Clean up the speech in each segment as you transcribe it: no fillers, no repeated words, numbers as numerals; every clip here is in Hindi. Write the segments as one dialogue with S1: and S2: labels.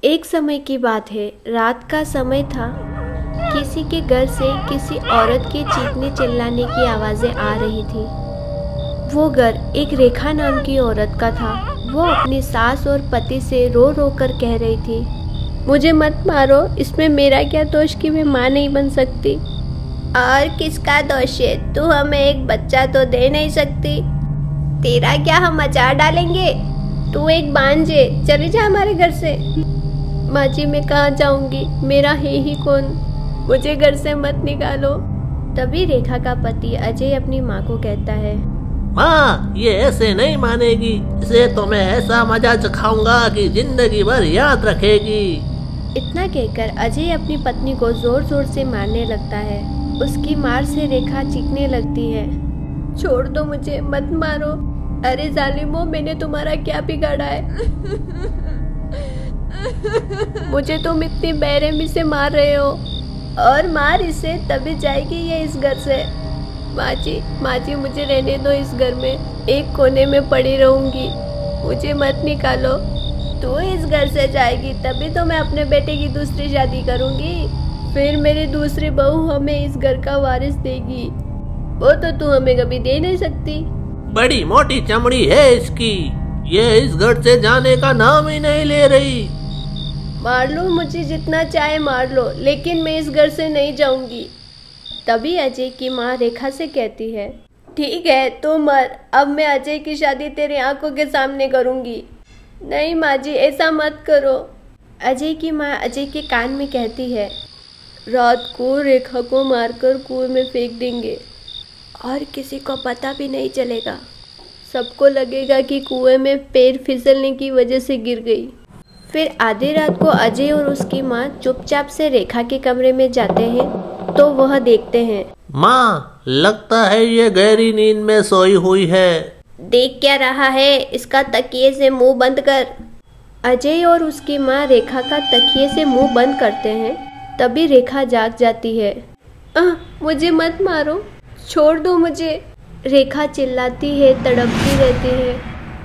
S1: एक समय की बात है, रात का समय था। किसी के घर से किसी औरत के चीखने चिल्लाने की आवाज़ें आ रही थी। वो घर एक रेखा नाम की औरत का था। वो अपनी सास और पति से रो रो कर कह रही थी, मुझे मत मारो, इसमें मेरा क्या दोष कि मैं माँ नहीं बन सकती। और किसका दोष है? तू हमें एक बच्चा तो दे नहीं सकती। तेरा क्या हम अचार डालेंगे? तू एक बांझ है, चली जा हमारे घर से। माँ जी मैं कहाँ जाऊंगी, मेरा है ही कौन, मुझे घर से मत निकालो। तभी रेखा का पति अजय अपनी माँ को कहता है,
S2: माँ ये ऐसे नहीं मानेगी, इसे तो मैं ऐसा मजा चखाऊंगा कि जिंदगी भर याद रखेगी।
S1: इतना कहकर अजय अपनी पत्नी को जोर जोर से मारने लगता है। उसकी मार से रेखा चीखने लगती है, छोड़ दो मुझे, मत मारो। अरे जालिमो, मैंने तुम्हारा क्या बिगाड़ा है? मुझे तुम इतनी बेरहमी से मार रहे हो, और मार इसे तभी जाएगी ये इस घर से। माँ जी मुझे रहने दो, इस घर में एक कोने में पड़ी रहूंगी, मुझे मत निकालो। तू इस घर से जाएगी तभी तो मैं अपने बेटे की दूसरी शादी करूंगी, फिर मेरी दूसरी बहू हमें इस घर का वारिस देगी। वो तो तू हमें कभी दे नहीं सकती।
S2: बड़ी मोटी चमड़ी है इसकी, ये इस घर से जाने का नाम ही नहीं ले रही।
S1: मार लो मुझे जितना चाहे मार लो, लेकिन मैं इस घर से नहीं जाऊंगी। तभी अजय की माँ रेखा से कहती है, ठीक है तू मर, अब मैं अजय की शादी तेरी आंखों के सामने करूंगी। नहीं माँ जी ऐसा मत करो। अजय की माँ अजय के कान में कहती है, रात को रेखा को मारकर कुएं में फेंक देंगे और किसी को पता भी नहीं चलेगा। सबको लगेगा कि कुएं में पैर फिसलने की वजह से गिर गई। फिर आधी रात को अजय और उसकी माँ चुपचाप से रेखा के कमरे में जाते हैं तो वह देखते हैं,
S2: माँ लगता है ये गहरी नींद में सोई हुई है।
S1: देख क्या रहा है, इसका तकिए से मुंह बंद कर। अजय और उसकी माँ रेखा का तकिए से मुंह बंद करते हैं। तभी रेखा जाग जाती है, मुझे मत मारो, छोड़ दो मुझे। रेखा चिल्लाती है, तड़पती रहती है,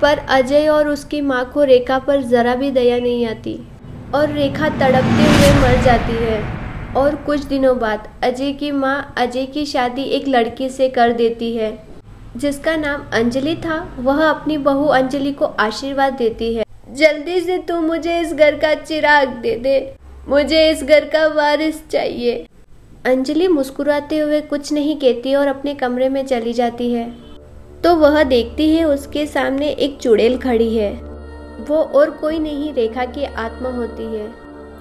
S1: पर अजय और उसकी माँ को रेखा पर जरा भी दया नहीं आती और रेखा तड़पते हुए मर जाती है। और कुछ दिनों बाद अजय की माँ अजय की शादी एक लड़की से कर देती है जिसका नाम अंजलि था। वह अपनी बहू अंजलि को आशीर्वाद देती है, जल्दी से तू मुझे इस घर का चिराग दे दे, मुझे इस घर का वारिस चाहिए। अंजलि मुस्कुराते हुए कुछ नहीं कहती और अपने कमरे में चली जाती है। तो वह देखती है उसके सामने एक चुड़ैल खड़ी है। वो और कोई नहीं रेखा की आत्मा होती है।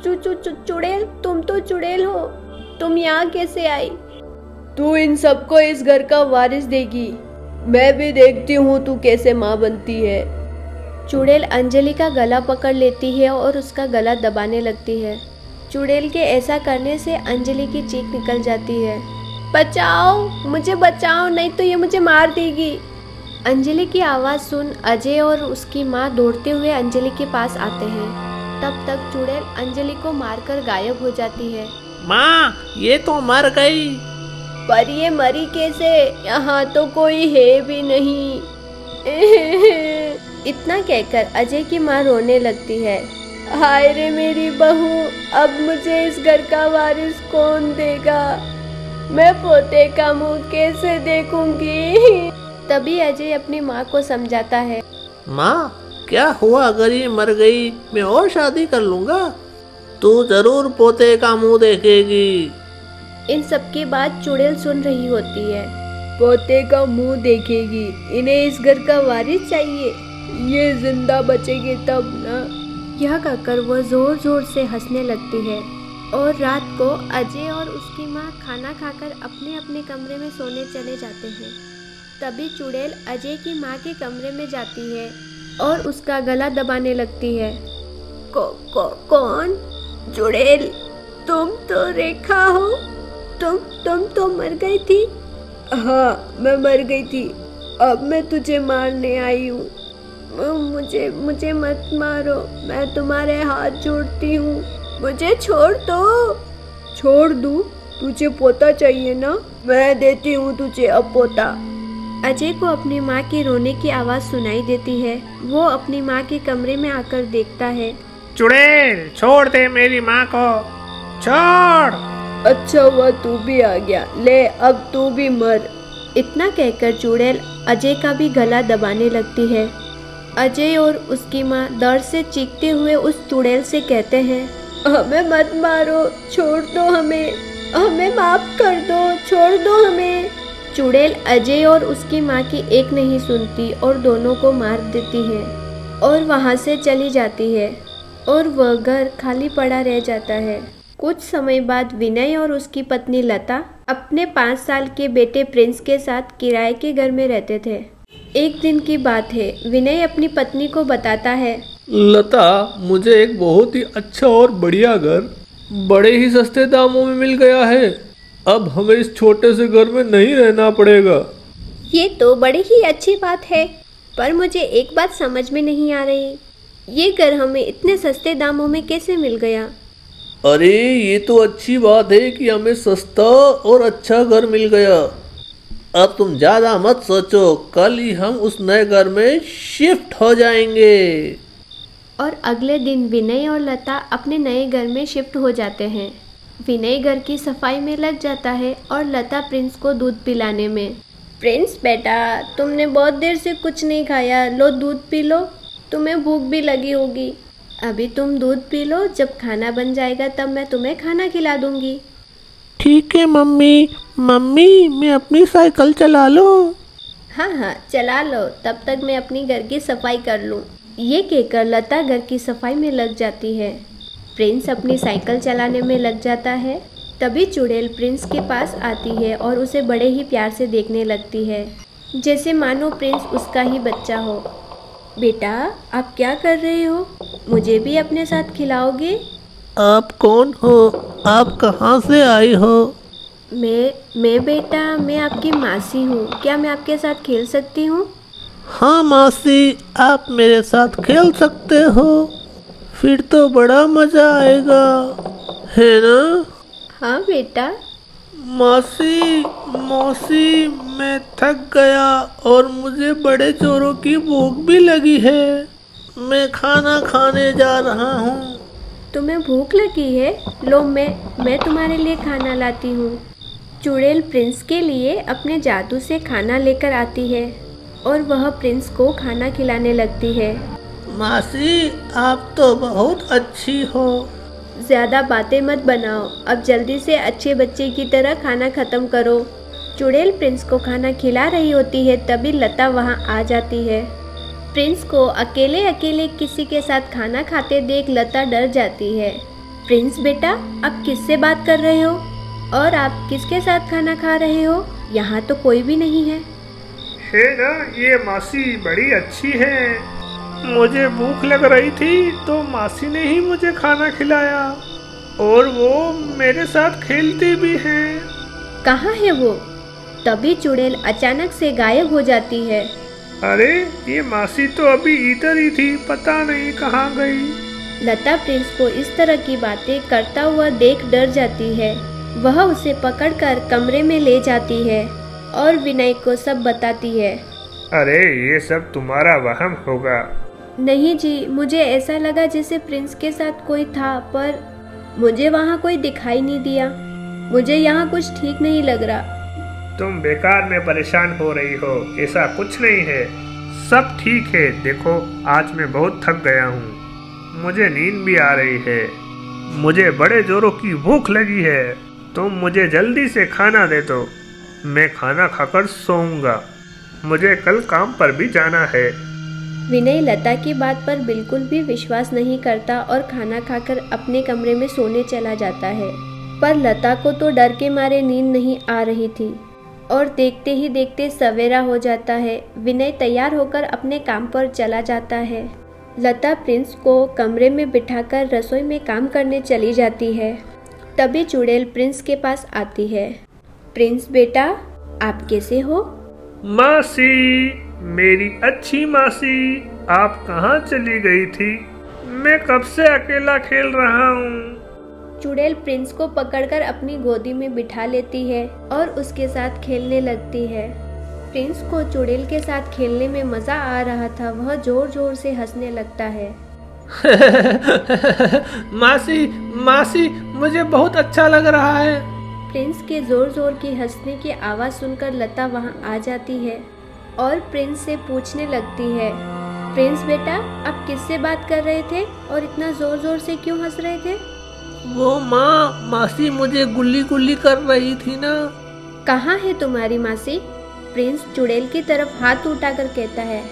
S1: चुड़ैल, तुम तो चुड़ैल हो, तुम यहाँ कैसे आई? तू इन सबको इस घर का वारिस देगी, मैं भी देखती हूँ तू कैसे माँ बनती है। चुड़ैल अंजलि का गला पकड़ लेती है और उसका गला दबाने लगती है। चुड़ैल के ऐसा करने से अंजलि की चीख निकल जाती है, बचाओ मुझे, बचाओ, नहीं तो ये मुझे मार देगी। अंजलि की आवाज़ सुन अजय और उसकी माँ दौड़ते हुए अंजलि के पास आते हैं। तब तक चुड़ैल अंजलि को मारकर गायब हो जाती है।
S2: माँ ये तो मर गई।
S1: पर ये मरी कैसे? यहाँ तो कोई है भी नहीं। इतना कहकर अजय की माँ रोने लगती है, हाय रे मेरी बहू, अब मुझे इस घर का वारिस कौन देगा? मैं पोते का मुंह कैसे देखूंगी? तभी अजय अपनी माँ को समझाता है,
S2: माँ क्या हुआ अगर ये मर गई, मैं और शादी कर लूंगा, तू जरूर पोते का मुंह देखेगी।
S1: इन सब की बात चुड़ैल सुन रही होती है। पोते का मुंह देखेगी, इन्हें इस घर का वारिस चाहिए, ये जिंदा बचेगी तब ना। यह कहकर वह जोर जोर से हंसने लगती है। और रात को अजय और उसकी माँ खाना खाकर अपने अपने कमरे में सोने चले जाते हैं। तभी चुड़ैल अजय की माँ के कमरे में जाती है और उसका गला दबाने लगती है। कौन? चुड़ैल, तुम तो रेखा हो, तुम तो मर गई थी। हाँ मैं मर गई थी, अब मैं तुझे मारने आई हूँ। मुझे मत मारो, मैं तुम्हारे हाथ जोड़ती हूँ, मुझे छोड़ दो। छोड़ दूँ? तुझे पोता चाहिए ना, मैं देती हूँ तुझे अब पोता। अजय को अपनी माँ की रोने की आवाज़ सुनाई देती है। वो अपनी माँ के कमरे में आकर देखता है
S2: चुड़ैल छोड़ दे मेरी माँ को, छोड़।
S1: अच्छा हुआ तू भी आ गया, ले अब तू भी मर। इतना कहकर चुड़ैल अजय का भी गला दबाने लगती है। अजय और उसकी माँ दर्द से चीखते हुए उस चुड़ैल से कहते हैं, हमें मत मारो, छोड़ दो हमें माफ कर दो, छोड़ दो हमें। चुड़ैल अजय और उसकी माँ की एक नहीं सुनती और दोनों को मार देती है और वहाँ से चली जाती है और वह घर खाली पड़ा रह जाता है। कुछ समय बाद विनय और उसकी पत्नी लता अपने 5 साल के बेटे प्रिंस के साथ किराए के घर में रहते थे। एक दिन की बात है, विनय अपनी पत्नी को बताता है,
S3: लता, मुझे एक बहुत ही अच्छा और बढ़िया घर बड़े ही सस्ते दामों में मिल गया है। अब हमें इस छोटे से घर में नहीं रहना पड़ेगा।
S1: ये तो बड़ी ही अच्छी बात है, पर मुझे एक बात समझ में नहीं आ रही, ये घर हमें इतने सस्ते दामों में कैसे मिल गया?
S3: अरे ये तो अच्छी बात है कि हमें सस्ता और अच्छा घर मिल गया। अब तुम ज़्यादा मत सोचो, कल ही हम उस नए घर में शिफ्ट हो जाएंगे।
S1: और अगले दिन विनय और लता अपने नए घर में शिफ्ट हो जाते हैं। विनय घर की सफाई में लग जाता है और लता प्रिंस को दूध पिलाने में। प्रिंस बेटा, तुमने बहुत देर से कुछ नहीं खाया, लो दूध पी लो, तुम्हें भूख भी लगी होगी। अभी तुम दूध पी लो, जब खाना बन जाएगा तब मैं तुम्हें खाना खिला दूंगी।
S2: ठीक है मम्मी। मम्मी, मैं अपनी साइकिल चला लूँ?
S1: हाँ चला लो, तब तक मैं अपनी घर की सफाई कर लूँ। ये कहकर लता घर की सफाई में लग जाती है। प्रिंस अपनी साइकिल चलाने में लग जाता है। तभी चुड़ैल प्रिंस के पास आती है और उसे बड़े ही प्यार से देखने लगती है, जैसे मानो प्रिंस उसका ही बच्चा हो। बेटा, आप क्या कर रहे हो? मुझे भी अपने साथ खिलाओगे?
S2: आप कौन हो? आप कहाँ से आई हो?
S1: मैं बेटा, मैं आपकी मासी हूँ। क्या मैं आपके साथ खेल सकती हूँ?
S2: हाँ मासी, आप मेरे साथ खेल सकते हो, फिर तो बड़ा मज़ा आएगा, है ना?
S1: हाँ बेटा।
S2: मौसी, मैं थक गया और मुझे बड़े जोरों की भूख भी लगी है। मैं खाना खाने जा रहा हूँ।
S1: तुम्हें भूख लगी है? लो, मैं तुम्हारे लिए खाना लाती हूँ। चुड़ैल प्रिंस के लिए अपने जादू से खाना लेकर आती है और वह प्रिंस को खाना खिलाने लगती है।
S2: मासी, आप तो बहुत अच्छी हो।
S1: ज़्यादा बातें मत बनाओ, अब जल्दी से अच्छे बच्चे की तरह खाना ख़त्म करो। चुड़ैल प्रिंस को खाना खिला रही होती है, तभी लता वहाँ आ जाती है। प्रिंस को अकेले अकेले किसी के साथ खाना खाते देख लता डर जाती है। प्रिंस बेटा, आप किससे बात कर रहे हो और आप किसके साथ खाना खा रहे हो? यहाँ तो कोई भी नहीं है।
S3: है ना, ये मासी बड़ी अच्छी है। मुझे भूख लग रही थी तो मासी ने ही मुझे खाना खिलाया और वो मेरे साथ खेलती भी हैं।
S1: कहाँ है वो? तभी चुड़ैल अचानक से गायब हो जाती है।
S3: अरे, ये मासी तो अभी इधर ही थी, पता नहीं कहाँ गई।
S1: लता प्रिंस को इस तरह की बातें करता हुआ देख डर जाती है। वह उसे पकड़कर कमरे में ले जाती है और विनय को सब बताती है।
S3: अरे, ये सब तुम्हारा वहम होगा।
S1: नहीं जी, मुझे ऐसा लगा जैसे प्रिंस के साथ कोई था, पर मुझे वहाँ कोई दिखाई नहीं दिया। मुझे यहाँ कुछ ठीक नहीं लग रहा।
S3: तुम बेकार में परेशान हो रही हो, ऐसा कुछ नहीं है, सब ठीक है। देखो, आज मैं बहुत थक गया हूँ, मुझे नींद भी आ रही है, मुझे बड़े जोरों की भूख लगी है। तुम मुझे जल्दी से खाना दे दो, मैं खाना खाकर सोऊंगा, मुझे कल काम पर भी जाना है।
S1: विनय लता की बात पर बिल्कुल भी विश्वास नहीं करता और खाना खाकर अपने कमरे में सोने चला जाता है। पर लता को तो डर के मारे नींद नहीं आ रही थी और देखते ही देखते सवेरा हो जाता है। विनय तैयार होकर अपने काम पर चला जाता है। लता प्रिंस को कमरे में बिठाकर रसोई में काम करने चली जाती है। तभी चुड़ैल प्रिंस के पास आती है। प्रिंस बेटा, आप कैसे हो?
S3: मासी, मेरी अच्छी मासी, आप कहाँ चली गई थी? मैं कब से अकेला खेल रहा हूँ।
S1: चुड़ैल प्रिंस को पकड़कर अपनी गोदी में बिठा लेती है और उसके साथ खेलने लगती है। प्रिंस को चुड़ैल के साथ खेलने में मज़ा आ रहा था। वह जोर जोर से हंसने लगता है।
S2: मासी मासी मुझे बहुत अच्छा लग रहा है।
S1: प्रिंस के जोर जोर की हंसने की आवाज़ सुनकर लता वहां आ जाती है और प्रिंस से पूछने लगती है, प्रिंस बेटा आप किससे बात कर रहे थे और इतना जोर जोर से क्यों हंस रहे थे?
S2: वो माँ, मासी मुझे गुल्ली गुल्ली कर रही थी ना।
S1: कहाँ है तुम्हारी मासी? प्रिंस चुड़ैल की तरफ हाथ उठाकर कहता है।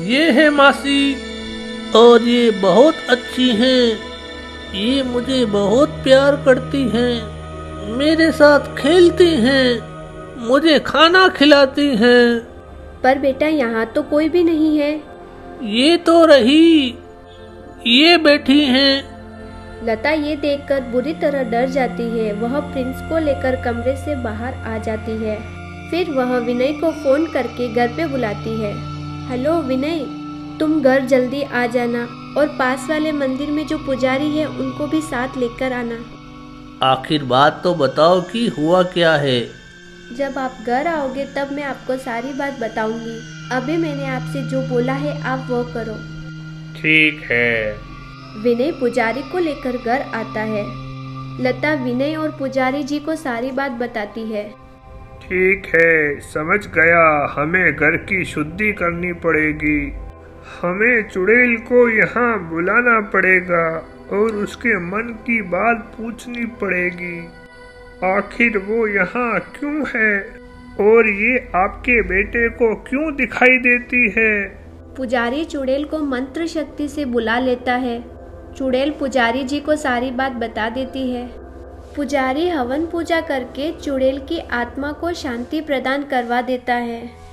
S2: ये है मासी, और ये बहुत अच्छी हैं। ये मुझे बहुत प्यार करती हैं, मेरे साथ खेलती हैं, मुझे खाना खिलाती हैं।
S1: पर बेटा यहाँ तो कोई भी नहीं है।
S2: ये तो रही, ये बैठी हैं।
S1: लता ये देखकर बुरी तरह डर जाती है। वह प्रिंस को लेकर कमरे से बाहर आ जाती है। फिर वह विनय को फोन करके घर पे बुलाती है। हेलो विनय, तुम घर जल्दी आ जाना और पास वाले मंदिर में जो पुजारी है उनको भी साथ लेकर आना।
S2: आखिर बात तो बताओ कि हुआ क्या है?
S1: जब आप घर आओगे तब मैं आपको सारी बात बताऊंगी। अभी मैंने आपसे जो बोला है आप वो करो।
S3: ठीक है।
S1: विनय पुजारी को लेकर घर आता है। लता विनय और पुजारी जी को सारी बात बताती है।
S3: ठीक है, समझ गया। हमें घर की शुद्धि करनी पड़ेगी। हमें चुड़ैल को यहाँ बुलाना पड़ेगा और उसके मन की बात पूछनी पड़ेगी। आखिर वो यहाँ क्यों है और ये आपके बेटे को क्यों दिखाई देती है?
S1: पुजारी चुड़ैल को मंत्र शक्ति से बुला लेता है। चुड़ैल पुजारी जी को सारी बात बता देती है। पुजारी हवन पूजा करके चुड़ैल की आत्मा को शांति प्रदान करवा देता है।